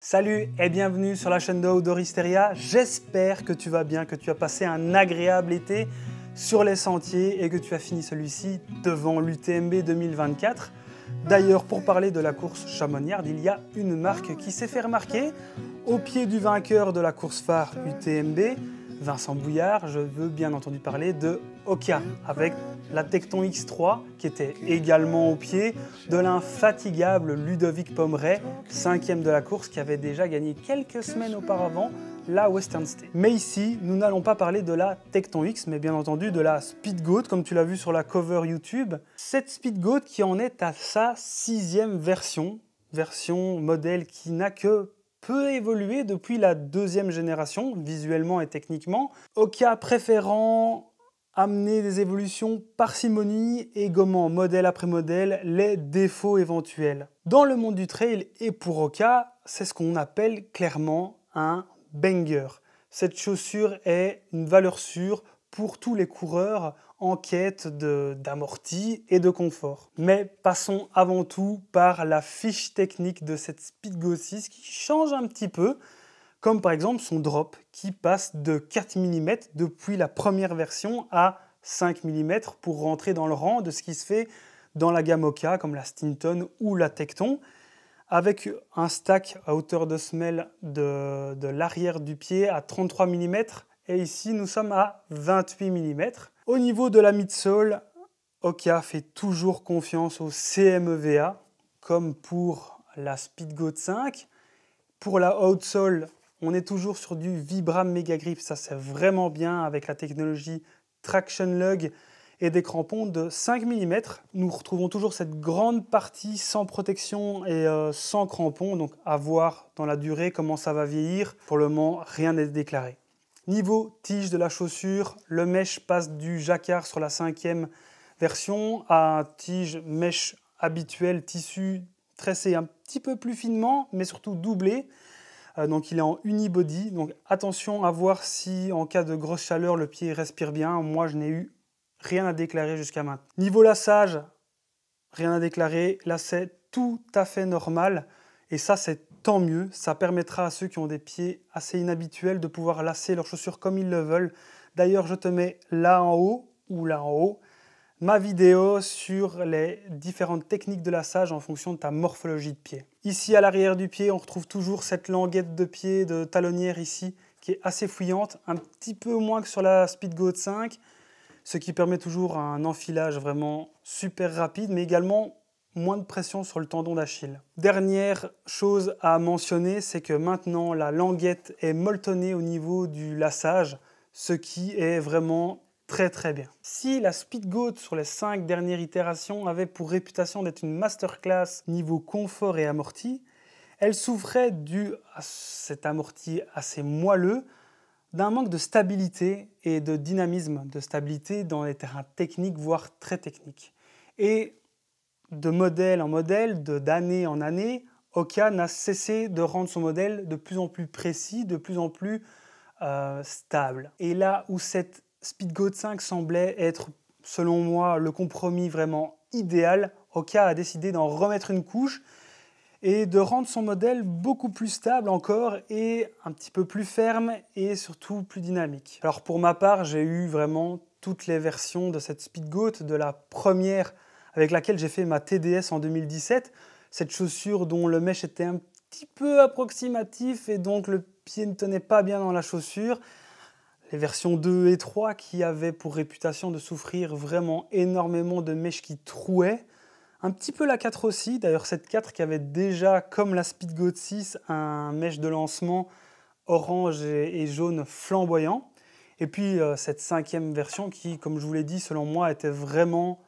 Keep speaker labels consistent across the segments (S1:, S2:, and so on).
S1: Salut et bienvenue sur la chaîne de Outdoor Hysteria. J'espère que tu vas bien, que tu as passé un agréable été sur les sentiers et que tu as fini celui-ci devant l'UTMB 2024. D'ailleurs, pour parler de la course Chamoniard, il y a une marque qui s'est fait remarquer au pied du vainqueur de la course phare UTMB, Vincent Bouillard. Je veux bien entendu parler de Hoka avec la Tecton X3 qui était également au pied de l'infatigable Ludovic Pommeret, 5e de la course, qui avait déjà gagné quelques semaines auparavant la Western State. Mais ici, nous n'allons pas parler de la Tecton X, mais bien entendu de la Speedgoat, comme tu l'as vu sur la cover YouTube. Cette Speedgoat qui en est à sa 6e version modèle qui n'a que peu évolué depuis la 2e génération, visuellement et techniquement. Hoka préférant amener des évolutions parcimonie et gommant modèle après modèle les défauts éventuels. Dans le monde du trail et pour Hoka, c'est ce qu'on appelle clairement un banger. Cette chaussure est une valeur sûre pour tous les coureurs en quête d'amorti et de confort. Mais passons avant tout par la fiche technique de cette Speedgoat 6 qui change un petit peu, comme par exemple son drop qui passe de 4 mm depuis la première version à 5 mm pour rentrer dans le rang de ce qui se fait dans la gamme Hoka comme la Stinton ou la Tecton, avec un stack à hauteur de semelle de l'arrière du pied à 33 mm et ici nous sommes à 28 mm. Au niveau de la midsole, Hoka fait toujours confiance au CMEVA comme pour la Speedgoat 5. Pour la outsole, on est toujours sur du Vibram Mega Grip, ça c'est vraiment bien avec la technologie Traction Lug et des crampons de 5 mm. Nous retrouvons toujours cette grande partie sans protection et sans crampons, donc à voir dans la durée comment ça va vieillir. Pour le moment, rien n'est déclaré. Niveau tige de la chaussure, le mesh passe du jacquard sur la 5e version à un tige mesh habituel, tissu tressé un petit peu plus finement, mais surtout doublé. Donc il est en unibody, donc attention à voir si en cas de grosse chaleur le pied respire bien. Moi je n'ai eu rien à déclarer jusqu'à maintenant. Niveau lassage, rien à déclarer, là c'est tout à fait normal et ça c'est tant mieux, ça permettra à ceux qui ont des pieds assez inhabituels de pouvoir lasser leurs chaussures comme ils le veulent. D'ailleurs je te mets là en haut ou là en haut ma vidéo sur les différentes techniques de lassage en fonction de ta morphologie de pied. Ici à l'arrière du pied, on retrouve toujours cette languette de pied de talonnière ici qui est assez fouillante, un petit peu moins que sur la Speedgoat 5, ce qui permet toujours un enfilage vraiment super rapide, mais également moins de pression sur le tendon d'Achille. Dernière chose à mentionner, c'est que maintenant la languette est molletonnée au niveau du lassage, ce qui est vraiment très bien. Si la Speedgoat sur les 5 dernières itérations avait pour réputation d'être une masterclass niveau confort et amorti, elle souffrait dû à cet amorti assez moelleux d'un manque de stabilité et de dynamisme, de stabilité dans les terrains techniques, voire très techniques. Et de modèle en modèle, d'année en année, Hoka n'a cessé de rendre son modèle de plus en plus précis, de plus en plus stable. Et là où cette Speedgoat 5 semblait être, selon moi, le compromis vraiment idéal, Hoka a décidé d'en remettre une couche et de rendre son modèle beaucoup plus stable encore et un petit peu plus ferme et surtout plus dynamique. Alors pour ma part, j'ai eu vraiment toutes les versions de cette Speedgoat, de la première avec laquelle j'ai fait ma TDS en 2017, cette chaussure dont le mesh était un petit peu approximatif et donc le pied ne tenait pas bien dans la chaussure. Les versions 2 et 3 qui avaient pour réputation de souffrir vraiment énormément de mèches qui trouaient. Un petit peu la 4 aussi, d'ailleurs cette 4 qui avait déjà, comme la Speedgoat 6, un mesh de lancement orange et jaune flamboyant. Et puis cette 5e version qui, comme je vous l'ai dit, selon moi, était vraiment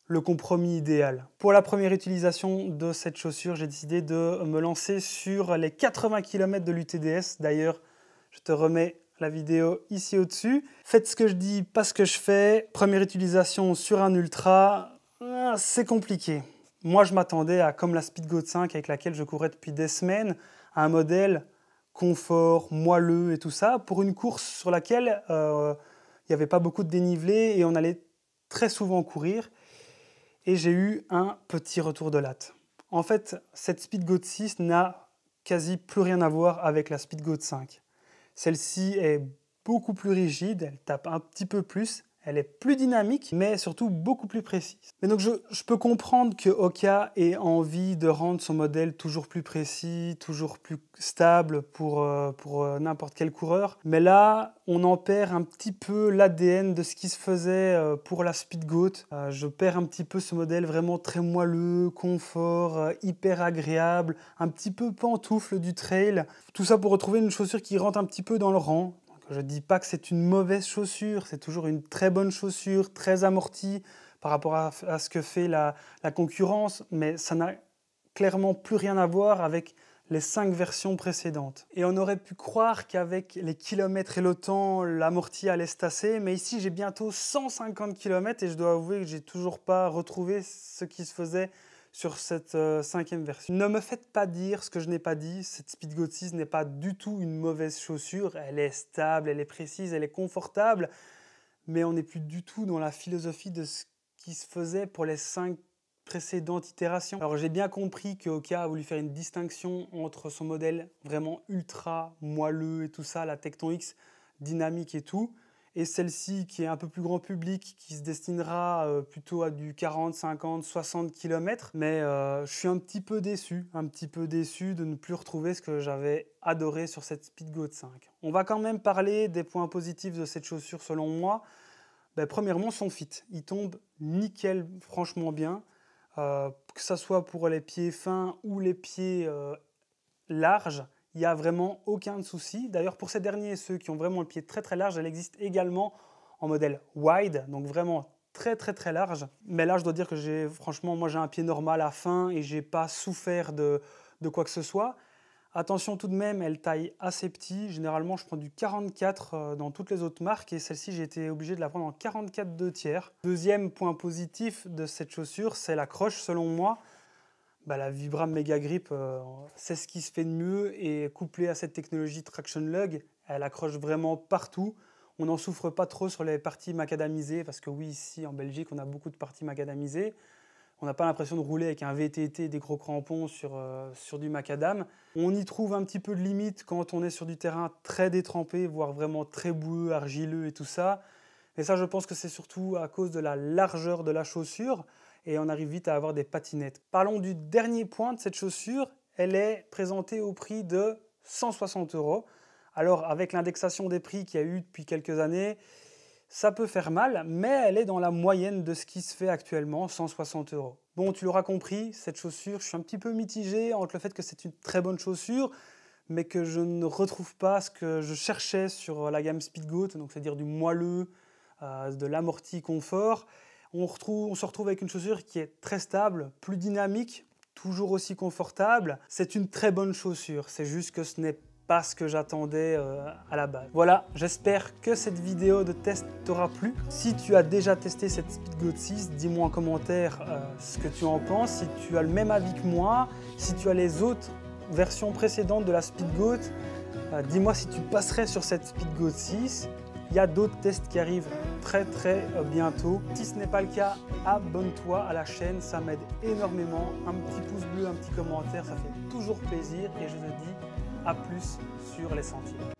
S1: le compromis idéal. Pour la première utilisation de cette chaussure, j'ai décidé de me lancer sur les 80 km de l'UTDS. D'ailleurs, je te remets la vidéo ici au-dessus. Faites ce que je dis, pas ce que je fais. Première utilisation sur un ultra, c'est compliqué. Moi, je m'attendais à, comme la Speedgoat 5 avec laquelle je courais depuis des semaines, à un modèle confort, moelleux et tout ça, pour une course sur laquelle il n'y avait pas beaucoup de dénivelé et on allait très souvent courir. Et j'ai eu un petit retour de latte. En fait, cette Speedgoat 6 n'a quasi plus rien à voir avec la Speedgoat 5. Celle-ci est beaucoup plus rigide, elle tape un petit peu plus, elle est plus dynamique, mais surtout beaucoup plus précise. Mais donc je peux comprendre que Hoka ait envie de rendre son modèle toujours plus précis, toujours plus stable pour n'importe quel coureur. Mais là, on en perd un petit peu l'ADN de ce qui se faisait pour la Speedgoat. Je perds un petit peu ce modèle vraiment très moelleux, confort, hyper agréable, un petit peu pantoufle du trail. Tout ça pour retrouver une chaussure qui rentre un petit peu dans le rang. Je ne dis pas que c'est une mauvaise chaussure, c'est toujours une très bonne chaussure, très amortie par rapport à ce que fait la concurrence, mais ça n'a clairement plus rien à voir avec les 5 versions précédentes. Et on aurait pu croire qu'avec les kilomètres et le temps, l'amorti allait se tasser, mais ici j'ai bientôt 150 km et je dois avouer que j'ai toujours pas retrouvé ce qui se faisait sur cette 5e version. Ne me faites pas dire ce que je n'ai pas dit, cette Speedgoat 6 n'est pas du tout une mauvaise chaussure, elle est stable, elle est précise, elle est confortable, mais on n'est plus du tout dans la philosophie de ce qui se faisait pour les 5 précédentes itérations. Alors j'ai bien compris que Hoka a voulu faire une distinction entre son modèle vraiment ultra moelleux et tout ça, la Tecton X dynamique et tout, et celle-ci qui est un peu plus grand public, qui se destinera plutôt à du 40, 50, 60 km. Mais je suis un petit peu déçu de ne plus retrouver ce que j'avais adoré sur cette Speedgoat 5. On va quand même parler des points positifs de cette chaussure selon moi. Premièrement, son fit. Il tombe nickel, franchement bien. Que ce soit pour les pieds fins ou les pieds larges, il n'y a vraiment aucun souci. D'ailleurs, pour ces derniers, ceux qui ont vraiment le pied très très large, elle existe également en modèle wide, donc vraiment très très très large. Mais là, je dois dire que franchement, moi j'ai un pied normal à fin et j'ai pas souffert de quoi que ce soit. Attention tout de même, elle taille assez petit. Généralement, je prends du 44 dans toutes les autres marques et celle-ci, j'ai été obligé de la prendre en 44 2/3. Deuxième point positif de cette chaussure, c'est l'accroche selon moi. La Vibram Mega Grip, c'est ce qui se fait de mieux et couplé à cette technologie Traction Lug, elle accroche vraiment partout. On n'en souffre pas trop sur les parties macadamisées parce que oui, ici en Belgique, on a beaucoup de parties macadamisées. On n'a pas l'impression de rouler avec un VTT et des gros crampons sur du macadam. On y trouve un petit peu de limite quand on est sur du terrain très détrempé, voire vraiment très boueux, argileux et tout ça. Et ça, je pense que c'est surtout à cause de la largeur de la chaussure et on arrive vite à avoir des patinettes. Parlons du dernier point de cette chaussure. Elle est présentée au prix de 160 €. Alors, avec l'indexation des prix qu'il y a eu depuis quelques années, ça peut faire mal, mais elle est dans la moyenne de ce qui se fait actuellement, 160 €. Bon, tu l'auras compris, cette chaussure, je suis un petit peu mitigé entre le fait que c'est une très bonne chaussure, mais que je ne retrouve pas ce que je cherchais sur la gamme Speedgoat, donc c'est-à-dire du moelleux, de l'amorti confort. On se retrouve avec une chaussure qui est très stable, plus dynamique, toujours aussi confortable. C'est une très bonne chaussure, c'est juste que ce n'est pas ce que j'attendais à la base. Voilà, j'espère que cette vidéo de test t'aura plu. Si tu as déjà testé cette Speedgoat 6, dis-moi en commentaire ce que tu en penses, si tu as le même avis que moi, si tu as les autres versions précédentes de la Speedgoat, dis-moi si tu passerais sur cette Speedgoat 6. Il y a d'autres tests qui arrivent très bientôt. Si ce n'est pas le cas, abonne-toi à la chaîne, ça m'aide énormément. Un petit pouce bleu, un petit commentaire, ça fait toujours plaisir et je te dis à plus sur les sentiers.